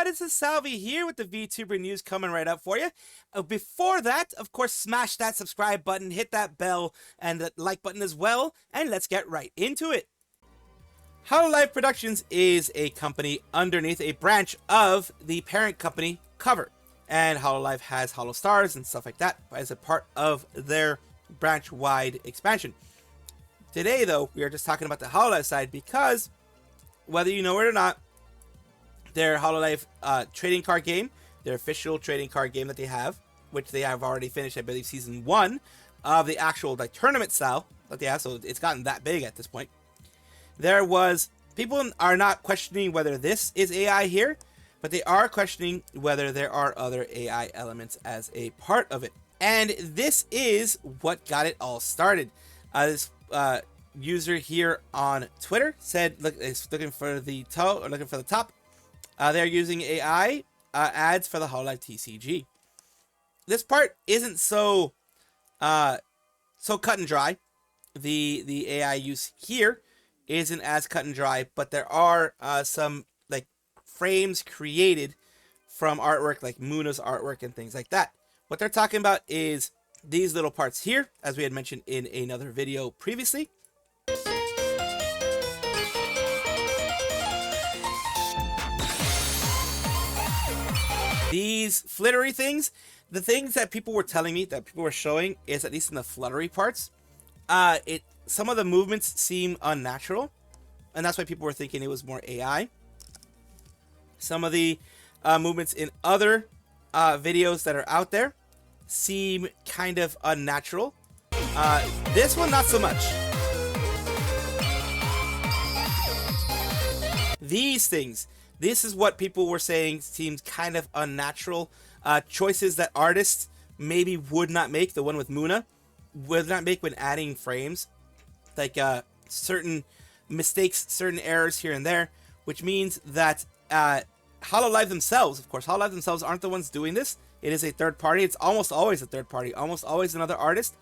everybody, this is Salvi here with the Vtuber news coming right up for you. Before that, of course, smash that subscribe button, hit that bell, and the like button as well, and let's get right into it. Hololive Productions is a company underneath a branch of the parent company, Cover. And Hololive has Holostars and stuff like that as a part of their branch-wide expansion. Today, though, we are just talking about the Hololive side because, whether you know it or not, their Hololive trading card game, their official trading card game that they have, which they have already finished, I believe, season 1 of the actual tournament style that they have, so it's gotten that big at this point. People are not questioning whether this is AI here, but they are questioning whether there are other AI elements as a part of it. And this is what got it all started. This user here on Twitter said, "Look, it's looking for the toe or looking for the top. They're using AI ads for the Hololive TCG." This part isn't so cut and dry. The AI use here isn't as cut and dry, but there are some like frames created from artwork like Muna's artwork and things like that. What they're talking about is these little parts here, as we had mentioned in another video previously. These flittery things, the things that people were telling me, that people were showing, is at least in the fluttery parts, some of the movements seem unnatural, and that's why people were thinking it was more AI. Some of the movements in other videos that are out there seem kind of unnatural. This one, not so much. These things, this is what people were saying seems kind of unnatural. Choices that artists maybe would not make, the one with Muna, would not make when adding frames. Like certain mistakes, certain errors here and there, which means that Hololive themselves, of course, Hololive themselves aren't the ones doing this. It is a third party. It's almost always a third party, almost always another artist.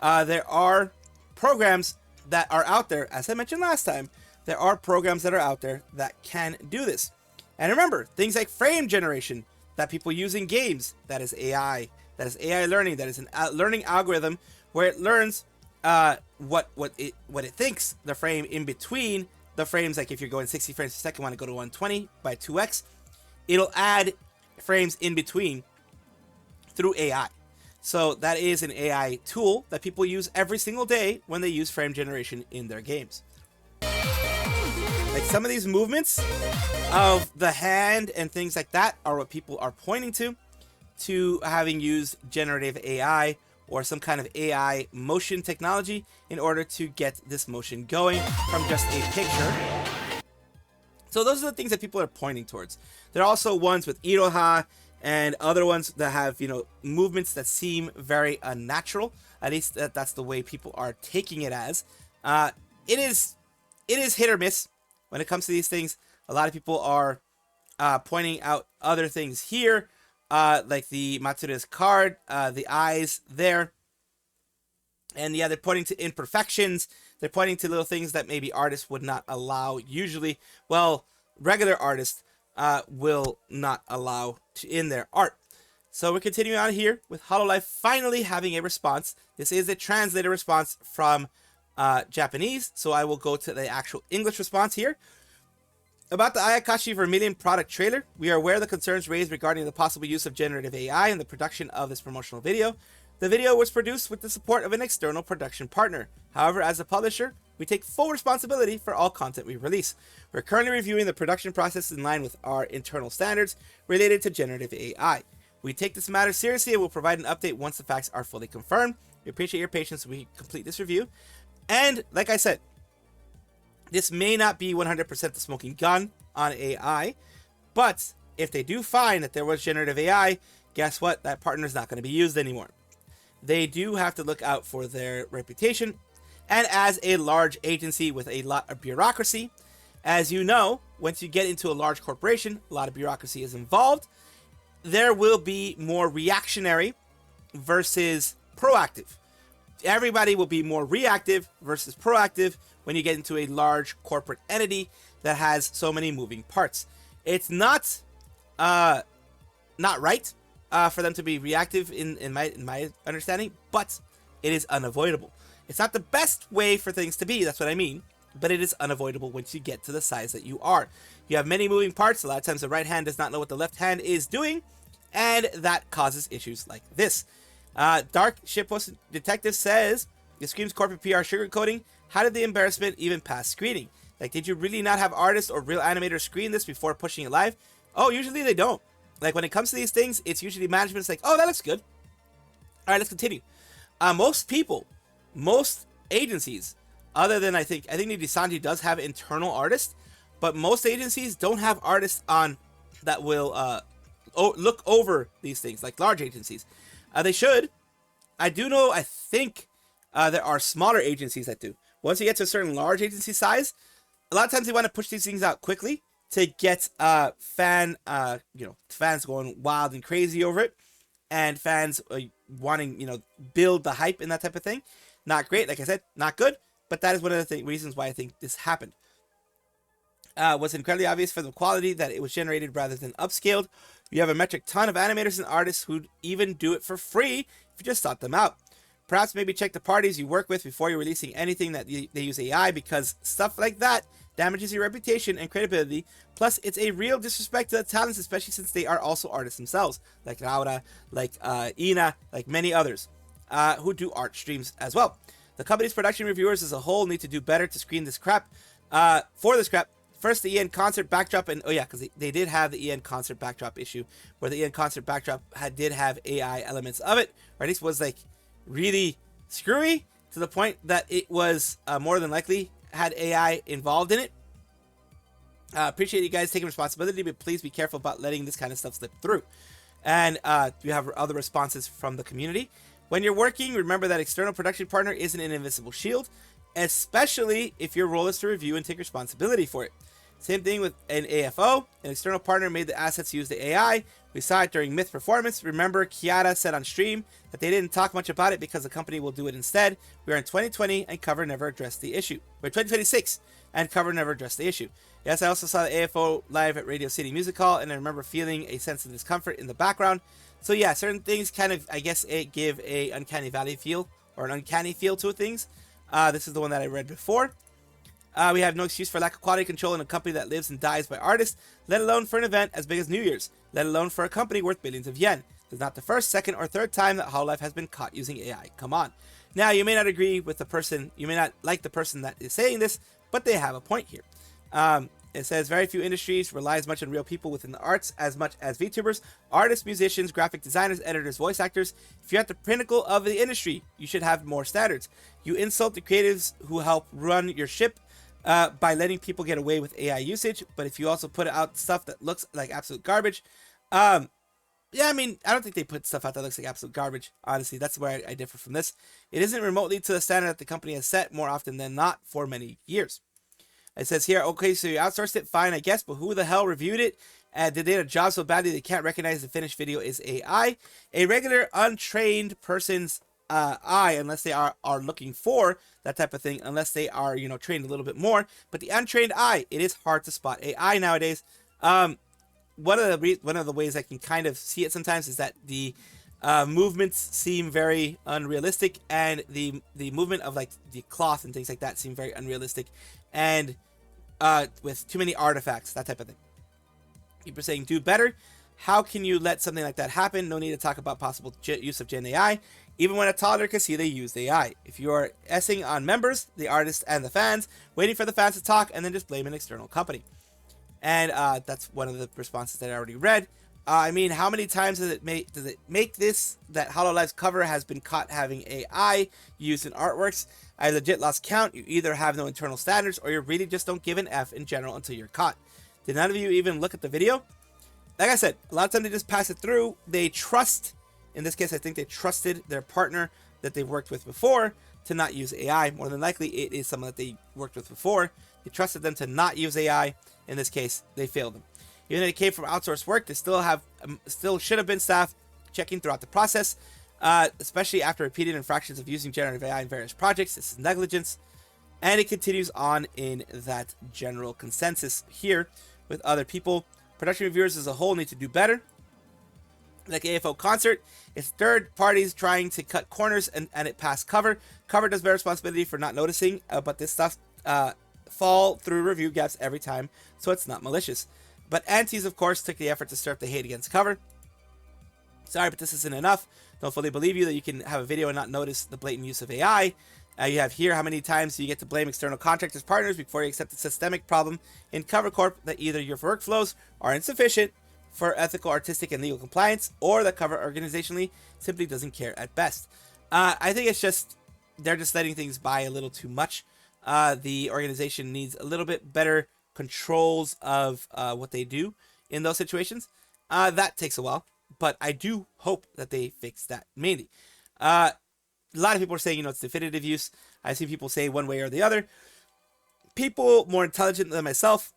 There are programs that are out there, as I mentioned last time, there are programs that are out there that can do this. And remember, things like frame generation that people use in games, that is AI. That is AI learning. That is a learning algorithm where it learns what it thinks the frame in between the frames. Like if you're going 60 frames per second, want to go to 120 by 2x, it'll add frames in between through AI. So that is an AI tool that people use every single day when they use frame generation in their games. Like some of these movements of the hand and things like that are what people are pointing to having used generative AI or some kind of AI motion technology in order to get this motion going from just a picture. So those are the things that people are pointing towards. There are also ones with Iroha and other ones that have, movements that seem very unnatural. At least that's the way people are taking it as. It is hit or miss when it comes to these things. A lot of people are pointing out other things here, like the Matsuda's card, the eyes there. And yeah, they're pointing to imperfections. They're pointing to little things that maybe artists would not allow usually. Well, regular artists will not allow in their art. So we're continuing on here with Hololive finally having a response. This is a translated response from Japanese, so I will go to the actual English response here. About the Ayakashi Vermilion product trailer, we are aware of the concerns raised regarding the possible use of generative AI in the production of this promotional video. The video was produced with the support of an external production partner. However, as a publisher, we take full responsibility for all content we release. We're currently reviewing the production process in line with our internal standards related to generative AI. We take this matter seriously and will provide an update once the facts are fully confirmed. We appreciate your patience as we complete this review. And like I said, this may not be 100% the smoking gun on AI, but if they do find that there was generative AI, guess what? That partner is not going to be used anymore. They do have to look out for their reputation. And as a large agency with a lot of bureaucracy, as you know, once you get into a large corporation, a lot of bureaucracy is involved. There will be more reactionary versus proactive. Everybody will be more reactive versus proactive when you get into a large corporate entity that has so many moving parts. It's not not right for them to be reactive in my understanding, but it is unavoidable. It's not the best way for things to be, that's what I mean, but it is unavoidable once you get to the size that you are. You have many moving parts. A lot of times the right hand does not know what the left hand is doing, and that causes issues like this. Dark Shitpost Detective says, it screams corporate PR sugarcoating. How did the embarrassment even pass screening? Like, did you really not have artists or real animators screen this before pushing it live? Oh, usually they don't. Like, when it comes to these things, it's usually management's like, oh, that looks good. All right, let's continue. Most people, most agencies, other than I think Nijisanji does have internal artists, but most agencies don't have artists on that will look over these things, like large agencies. They should. I do know, I think there are smaller agencies that do. Once you get to a certain large agency size, a lot of times they want to push these things out quickly to get fans going wild and crazy over it, and fans wanting, build the hype and that type of thing. Not great, like I said, not good, but that is one of the reasons why I think this happened. Was incredibly obvious for the quality that it was generated rather than upscaled. You have a metric ton of animators and artists who'd even do it for free if you just sought them out. Perhaps maybe check the parties you work with before you're releasing anything that they use AI, because stuff like that damages your reputation and credibility. Plus, it's a real disrespect to the talents, especially since they are also artists themselves, like Raora, like Ina, like many others who do art streams as well. The company's production reviewers as a whole need to do better to screen this crap. For this crap, first the EN concert backdrop, and because they did have the EN concert backdrop issue, where the EN concert backdrop did have AI elements of it, or at least was like really screwy to the point that it was more than likely had AI involved in it. Appreciate you guys taking responsibility, but please be careful about letting this kind of stuff slip through. And you have other responses from the community. When you're working, remember that external production partner isn't an invisible shield, especially if your role is to review and take responsibility for it. Same thing with an AFO. An external partner made the assets use the AI. We saw it during Myth Performance. Remember, Kiara said on stream that they didn't talk much about it because the company will do it instead. We are in 2020 and Cover never addressed the issue. We're 2026 and Cover never addressed the issue. Yes, I also saw the AFO live at Radio City Music Hall, and I remember feeling a sense of discomfort in the background. So yeah, certain things kind of, I guess, give a uncanny valley feel, or an uncanny feel to things. This is the one that I read before. We have no excuse for lack of quality control in a company that lives and dies by artists, let alone for an event as big as New Year's, let alone for a company worth billions of yen. This is not the first, second, or third time that Hololive has been caught using AI. Come on. Now, you may not agree with the person, you may not like the person that is saying this, but they have a point here. It says, very few industries rely as much on real people within the arts as much as VTubers, artists, musicians, graphic designers, editors, voice actors. If you're at the pinnacle of the industry, you should have more standards. You insult the creatives who help run your ship by letting people get away with AI usage, but if you also put out stuff that looks like absolute garbage, I don't think they put stuff out that looks like absolute garbage. Honestly, that's where I differ from this. It isn't remotely to the standard that the company has set more often than not for many years. It says here, okay, so you outsourced it, fine, I guess, but who the hell reviewed it? Did they do a job so badly they can't recognize the finished video is AI? A regular, untrained person's eye, unless they are looking for that type of thing, unless they are, trained a little bit more. But the untrained eye, it is hard to spot AI nowadays. One of the ways I can kind of see it sometimes is that the movements seem very unrealistic, and the movement of like the cloth and things like that seem very unrealistic, and with too many artifacts, that type of thing. People are saying do better. How can you let something like that happen? No need to talk about possible use of Gen AI. Even when a toddler can see they used AI. If you are essing on members, the artists, and the fans, waiting for the fans to talk, and then just blame an external company. And that's one of the responses that I already read. How many times does it make this that Hololive's cover has been caught having AI used in artworks? I legit lost count. You either have no internal standards, or you really just don't give an F in general until you're caught. Did none of you even look at the video? Like I said, a lot of times they just pass it through. They trust, in this case, I think they trusted their partner that they've worked with before to not use AI. More than likely, it is someone that they worked with before. They trusted them to not use AI. In this case, they failed them. Even though it came from outsourced work, they still should have been staff checking throughout the process, especially after repeated infractions of using generative AI in various projects. This is negligence. And it continues on in that general consensus here with other people. Production reviewers as a whole need to do better. Like AFO concert, it's third parties trying to cut corners and it passed cover. Cover does bear responsibility for not noticing, but this stuff fall through review gaps every time, so it's not malicious. But Antes, of course, took the effort to stir up the hate against cover. Sorry, but this isn't enough. Don't fully believe you that you can have a video and not notice the blatant use of AI. You have here how many times you get to blame external contractors partners before you accept the systemic problem in Cover Corp that either your workflows are insufficient for ethical, artistic, and legal compliance, or that Cover organizationally simply doesn't care at best. I think it's just they're just letting things by a little too much. The organization needs a little bit better controls of what they do in those situations. That takes a while, but I do hope that they fix that mainly. A lot of people are saying, it's definitive use. I see people say one way or the other. People more intelligent than myself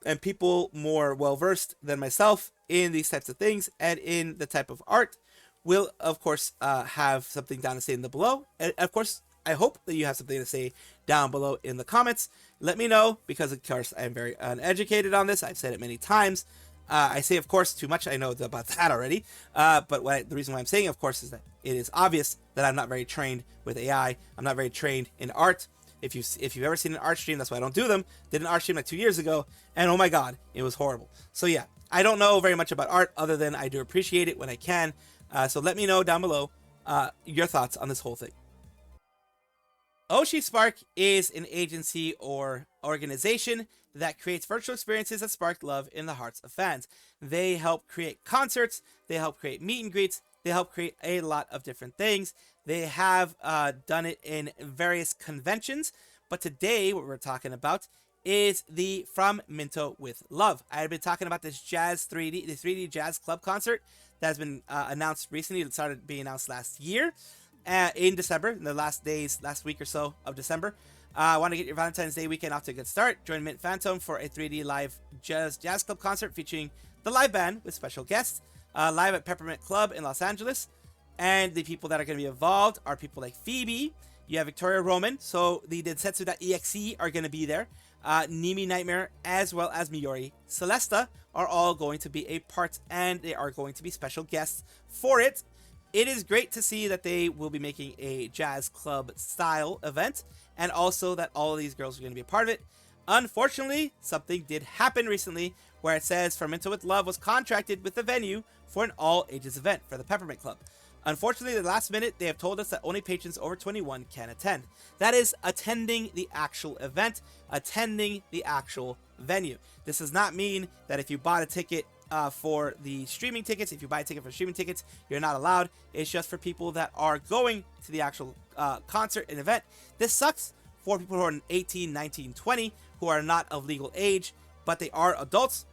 and people more well-versed than myself in these types of things and in the type of art will, of course, have something down to say in the below. And, of course, I hope that you have something to say down below in the comments. Let me know, because, of course, I am very uneducated on this. I've said it many times. I say, of course, too much. I know about that already. But the reason why I'm saying, of course, is that it is obvious that I'm not very trained with AI. I'm not very trained in art. If you've ever seen an art stream, that's why I don't do them. Did an art stream like 2 years ago, and oh my god, it was horrible. So yeah, I don't know very much about art other than I do appreciate it when I can. So let me know down below your thoughts on this whole thing. Oshispark is an agency or organization that creates virtual experiences that spark love in the hearts of fans. They help create concerts, they help create meet and greets, they help create a lot of different things. They have done it in various conventions, but today what we're talking about is the From Minto with Love. I had been talking about this the 3D Jazz Club concert that has been announced recently. It started being announced last year. In December, in the last week or so of December. Want to get your Valentine's Day weekend off to a good start? Join Mint Phantom for a 3D live jazz club concert featuring the live band with special guests, live at Peppermint Club in Los Angeles. And the people that are going to be involved are people like Phoebe, you have Victoria Roman, so the Densetsu.exe are going to be there, Nimi Nightmare, as well as Miyori Celesta are all going to be a part, and they are going to be special guests for it. It is great to see that they will be making a jazz club style event, and also that all of these girls are going to be a part of it. Unfortunately, something did happen recently where it says From Minto with Love was contracted with the venue for an all ages event for the Peppermint Club. Unfortunately, at the last minute, they have told us that only patrons over 21 can attend. That is attending the actual event, attending the actual venue. This does not mean that if you bought a ticket for the streaming tickets, if you buy a ticket for streaming tickets, you're not allowed. It's just for people that are going to the actual concert and event. This sucks for people who are 18, 19, 20, who are not of legal age, but they are adults,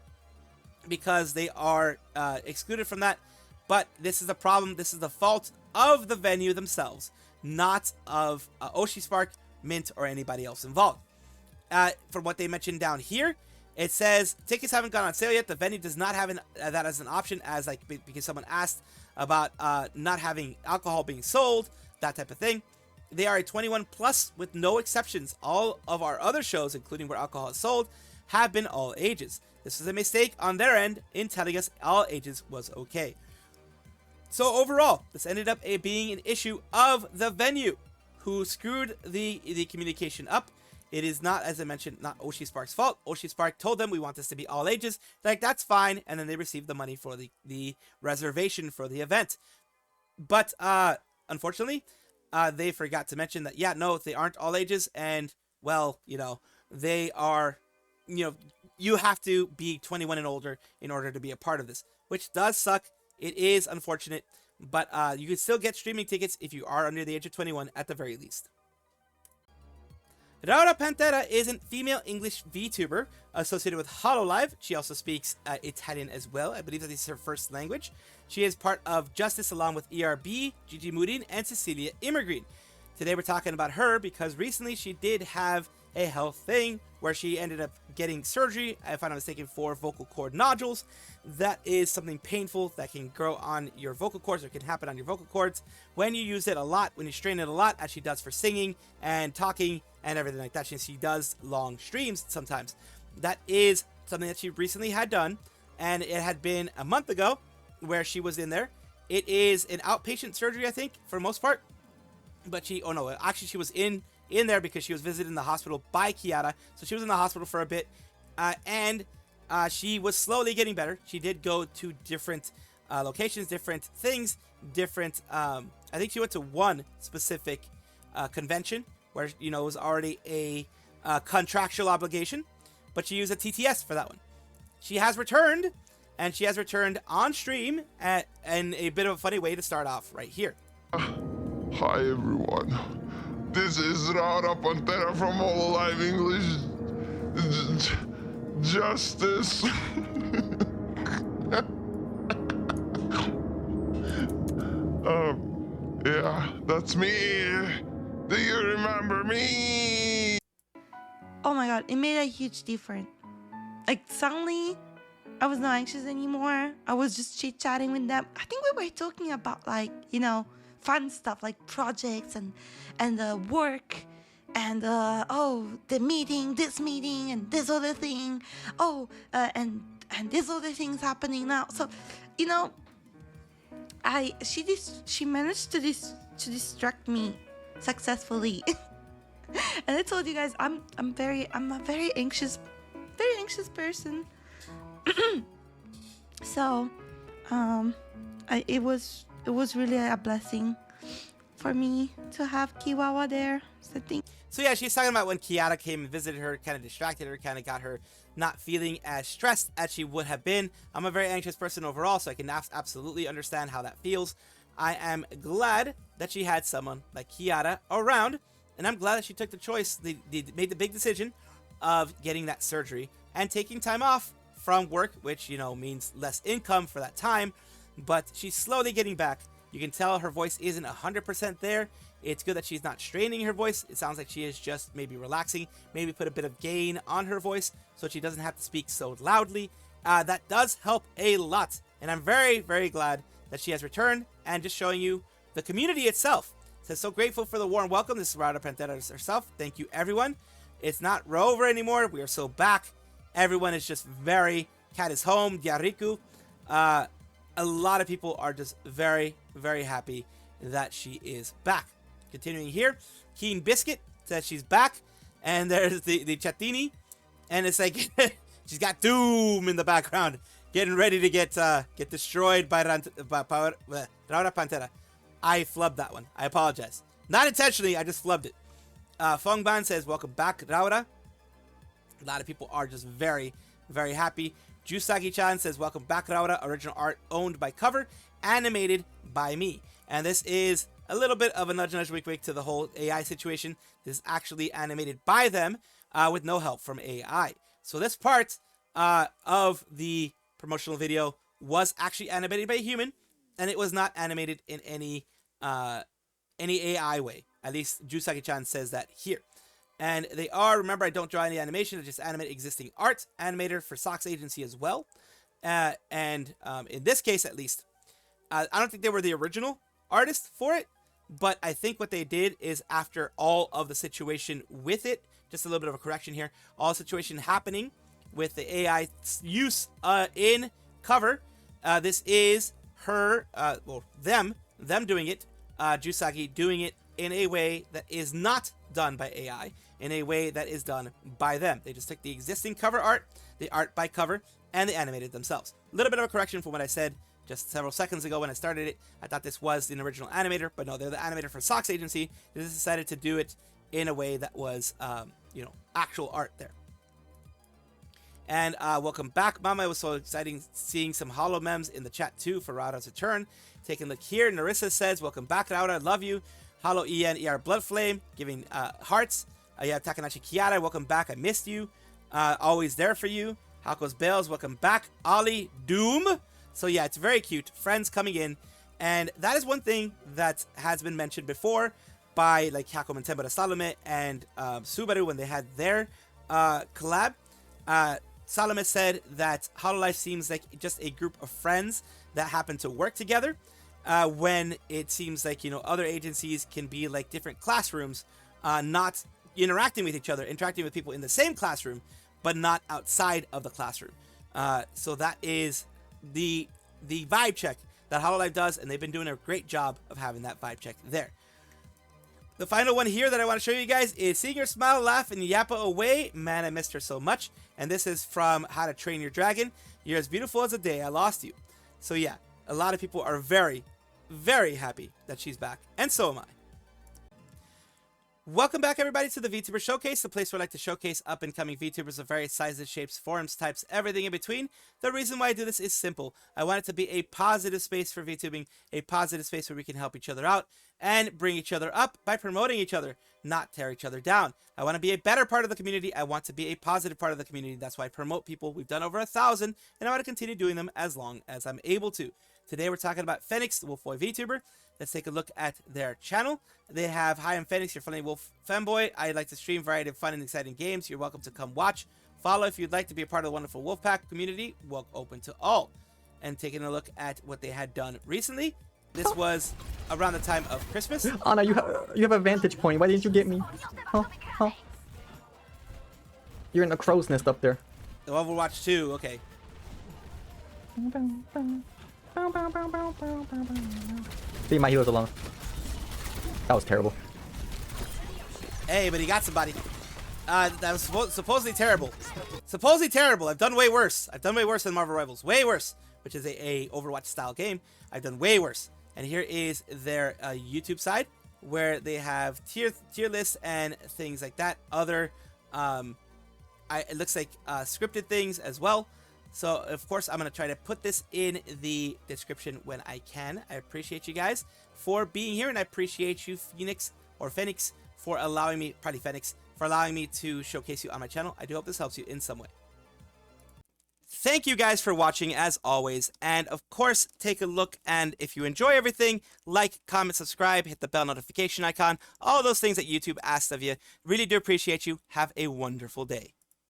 because they are excluded from that. But this is the problem. This is the fault of the venue themselves, not of Oshispark, Mint, or anybody else involved. From what they mentioned down here, it says tickets haven't gone on sale yet. The venue does not have that as an option, as because someone asked about not having alcohol being sold, that type of thing. They are a 21 plus with no exceptions. All of our other shows, including where alcohol is sold, have been all ages. This is a mistake on their end in telling us all ages was okay. So overall, this ended up being an issue of the venue, who screwed the communication up. It is not, as I mentioned, not Oshispark's fault. Oshispark told them we want this to be all ages. They're like, that's fine, and then they received the money for the reservation for the event. But unfortunately, they forgot to mention that, yeah, no, they aren't all ages, and, well, they are, you have to be 21 and older in order to be a part of this, which does suck. It is unfortunate, but you can still get streaming tickets if you are under the age of 21 at the very least. Raora Panthera is a female English VTuber associated with Hololive. She also speaks Italian as well. I believe that is her first language. She is part of Justice along with ERB, Gigi Murin, and Cecilia Immergreen. Today we're talking about her because recently she did have a health thing where she ended up getting surgery, if I'm not mistaken, for vocal cord nodules. That is something painful that can grow on your vocal cords, or can happen on your vocal cords when you use it a lot, when you strain it a lot, as she does for singing and talking and everything like that. She does long streams sometimes. That is something that she recently had done. and it had been a month ago where she was in there. It is an outpatient surgery, I think, for the most part. But she was in there because she was visited in the hospital by Kiara. So she was in the hospital for a bit, and she was slowly getting better. She did go to different locations, different things, different. I think she went to one specific convention where it was already a contractual obligation, but she used a TTS for that one. She has returned, and she has returned on stream in a bit of a funny way to start off right here. Hi everyone, this is Raora Panthera from Hololive English Justice. Yeah, that's me. Do you remember me? Oh my god, it made a huge difference. Like, suddenly, I was not anxious anymore. I was just chit-chatting with them. I think we were talking about, like, fun stuff, like projects and work and, the meeting, and this other thing. And this other thing's happening now. So, she managed to distract me successfully. And I told you guys, I'm a very anxious person. So, it was really a blessing for me to have Kiwawa there. So yeah, she's talking about when Kiara came and visited her, kind of distracted her, kind of got her not feeling as stressed as she would have been. I'm a very anxious person overall, so I can absolutely understand how that feels. I am glad that she had someone like Kiara around, and I'm glad that she took the choice, they made the big decision of getting that surgery and taking time off from work, which, means less income for that time, but she's slowly getting back. You can tell her voice isn't 100% there. It's good that she's not straining her voice. It sounds like she is just maybe relaxing, maybe put a bit of gain on her voice so she doesn't have to speak so loudly. That does help a lot, and I'm very, very glad that she has returned and just showing you the community itself. Says, so grateful for the warm welcome. This is Raora Panthera herself. Thank you, everyone. It's not Rover anymore. We are so back. Everyone is just very, cat is home, Diariku. A lot of people are just very, very happy that she is back. Continuing here, Keen Biscuit says she's back. And there's the Chatini. And it's like, she's got Doom in the background, getting ready to get destroyed by Raora Panthera. I flubbed that one. I apologize. Not intentionally, I just flubbed it. Fongban says, welcome back, Raora. A lot of people are just very, very happy. Jusagi-chan says, welcome back, Raora. Original art owned by Cover, animated by me. And this is a little bit of a nudge, wink, wink to the whole AI situation. This is actually animated by them with no help from AI. So this part of the promotional video was actually animated by a human, and it was not animated in any AI way. At least Jusagi-chan says that here. And they are, remember, I don't draw any animation, I just animate existing art. Animator for Sox Agency as well. In this case, at least, I don't think they were the original artist for it, but I think what they did is after all of the situation with it, just a little bit of a correction here, all the situation happening with the AI use in Cover, this is her, them doing it, Jusagi doing it in a way that is not done by AI, in a way that is done by them. They just took the existing cover art, the art by Cover, and they animated themselves. A little bit of a correction from what I said just several seconds ago when I started it. I thought this was the original animator, but no, they're the animator for Sox Agency. They just decided to do it in a way that was, actual art there. And welcome back, Mama. It was so exciting seeing some holo memes in the chat too for Raora's return. Taking a look here, Narissa says, welcome back, Raora. I love you. Holo EN ER Bloodflame, giving hearts. You have Takanashi Kiara, welcome back. I missed you. Always there for you. Hako's Bells, welcome back. Ollie Doom. So yeah, it's very cute. Friends coming in. And that is one thing that has been mentioned before by like Hako Tembara Salome and Subaru when they had their collab. Salome said that Hololive seems like just a group of friends that happen to work together, when it seems like, other agencies can be like different classrooms, not interacting with each other, interacting with people in the same classroom, but not outside of the classroom. So that is the vibe check that Hololive does, and they've been doing a great job of having that vibe check there. The final one here that I want to show you guys is seeing her smile, laugh, and yappa away. Man, I missed her so much. And this is from How to Train Your Dragon. You're as beautiful as the day I lost you. So yeah, a lot of people are very, very happy that she's back. And so am I. Welcome back, everybody, to the VTuber Showcase, the place where I like to showcase up-and-coming VTubers of various sizes, shapes, forms, types, everything in between. The reason why I do this is simple. I want it to be a positive space for VTubing, a positive space where we can help each other out and bring each other up by promoting each other, not tear each other down. I want to be a better part of the community. I want to be a positive part of the community. That's why I promote people. We've done over 1,000, and I want to continue doing them as long as I'm able to. Today, we're talking about Fenyx, the Wolf Boy VTuber. Let's take a look at their channel. They have, hi, I'm Fenyx, your friendly wolf femboy. I like to stream a variety of fun and exciting games. You're welcome to come watch. Follow if you'd like to be a part of the wonderful Wolfpack community. Well, open to all. And taking a look at what they had done recently. This was around the time of Christmas. Anna, you have a vantage point. Why didn't you get me? Huh? You're in a crow's nest up there. The Overwatch 2, okay. Leave my heroes alone. That was terrible. Hey, but he got somebody. That was supposedly terrible. Supposedly terrible. I've done way worse. I've done way worse than Marvel Rivals. Way worse. Which is a Overwatch style game. I've done way worse. And here is their YouTube side, where they have tier lists and things like that. Other, it looks like scripted things as well. So, of course, I'm going to try to put this in the description when I can. I appreciate you guys for being here, and I appreciate you, Fenyx, for allowing me, probably Fenyx, for allowing me to showcase you on my channel. I do hope this helps you in some way. Thank you guys for watching, as always. And, of course, take a look, and if you enjoy everything, like, comment, subscribe, hit the bell notification icon, all those things that YouTube asks of you. Really do appreciate you. Have a wonderful day.